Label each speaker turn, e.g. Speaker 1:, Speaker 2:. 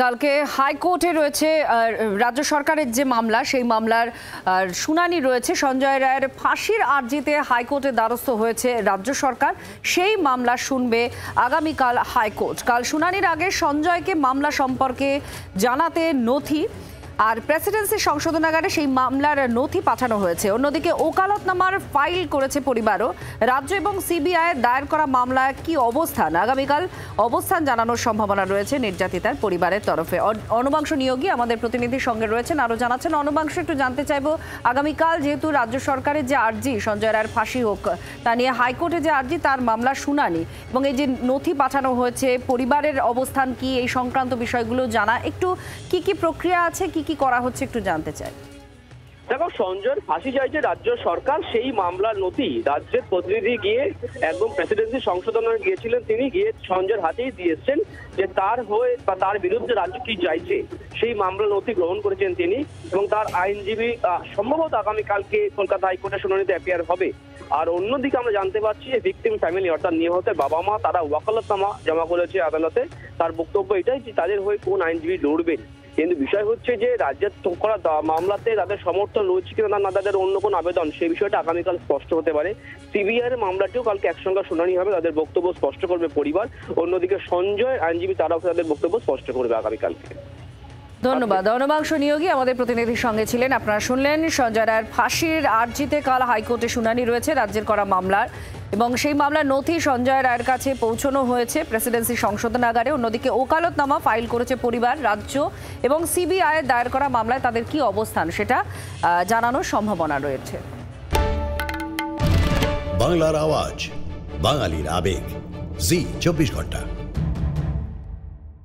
Speaker 1: কালকে হাইকোর্টে রয়েছে রাজ্য সরকারের যে মামলা, সেই মামলার শুনানি রয়েছে। সঞ্জয় রায়ের ফাঁসির আর্জিতে হাইকোর্টের দ্বারস্থ হয়েছে রাজ্য সরকার। সেই মামলা শুনবে আগামীকাল হাইকোর্ট। কাল শুনানির আগে সঞ্জয়কে মামলা সম্পর্কে জানাতে নথি আর প্রেসিডেন্সি সংশোধনাগারে সেই মামলার নথি পাঠানো হয়েছে। অন্যদিকে ওকালতনামার ফাইল করেছে পরিবারও। রাজ্য এবং সিবিআই দায়ের করা মামলায় কি অবস্থান, আগামীকাল অবস্থান জানানোর সম্ভাবনা রয়েছে নির্যাতিতার পরিবারের তরফে। অনুবাংশ নিয়োগী আমাদের প্রতিনিধির সঙ্গে রয়েছেন, আরও জানাচ্ছেন। অনুবাংশ, একটু জানতে চাইব, আগামীকাল যেহেতু রাজ্য সরকারের যে আর্জি সঞ্জয় রায়ের ফাঁসি হোক তা নিয়ে হাইকোর্টে যে আর্জি, তার মামলার শুনানি এবং এই যে নথি পাঠানো হয়েছে, পরিবারের অবস্থান কি, এই সংক্রান্ত বিষয়গুলো জানা, একটু কি কি প্রক্রিয়া আছে, কি কি করা হচ্ছে একটু জানতে চাই।
Speaker 2: দেখো, সঞ্জয়ের ফাঁসি চাইছে রাজ্য সরকার, সেই মামলার নথি রাজ্যের প্রতিনিধি গিয়ে একদম প্রেসিডেন্সি সংশোধনাগারে গিয়েছিলেন, তিনি গিয়ে সঞ্জয়ের হাতেই দিয়ে এসছেন যে তার হয়ে বা তার বিরুদ্ধে রাজ্য কি চাইছে সেই মামলার নথি গ্রহণ করেছেন তিনি এবং তার আইনজীবী সম্ভবত আগামীকালকে কলকাতা হাইকোর্টের শুনানিতে অ্যাপিয়ার হবে। আর অন্যদিকে আমরা জানতে পারছি যে ভিকটিম ফ্যামিলি অর্থাৎ নিহতের বাবা মা তারা ওয়াকালতনামা জমা করেছে আদালতে। তার বক্তব্য এটাই যে তাদের হয়ে কোন আইনজীবী লড়বেন। কিন্তু বিষয় হচ্ছে যে রাজ্যের করা মামলাতে তাদের সমর্থন রয়েছে কিনা না তাদের অন্য কোনো আবেদন, সেই বিষয়টা আগামীকাল স্পষ্ট হতে পারে। সিবিআই এর মামলাটিও কালকে একসঙ্গে শুনানি হবে, তাদের বক্তব্য স্পষ্ট করবে পরিবার। অন্যদিকে সঞ্জয় আইনজীবী তারাও তাদের বক্তব্য স্পষ্ট করবে আগামীকালকে।
Speaker 1: ধন্যবাদ। অনুবাংশ নিয়োগী আমাদের প্রতিনিধির সঙ্গে ছিলেন। আপনারা শুনলেন, সঞ্জয় রায়ের ফাঁসির আর্জিতে কাল হাইকোর্টে শুনানি রয়েছে রাজ্যের করা মামলার, এবং সেই মামলার নথি সঞ্জয় রায়ের কাছে পৌঁছানো হয়েছে প্রেসিডেন্সি সংশোধনাগারে। অন্যদিকে ওকালতনামা ফাইল করেছে পরিবার। রাজ্য এবং সিবিআই দায়ের করা মামলায় তাদের কি অবস্থান সেটা জানানোর সম্ভাবনা রয়েছে।
Speaker 3: বাংলার আওয়াজ, বাঙালির আবেগ, জি 24 ঘন্টা।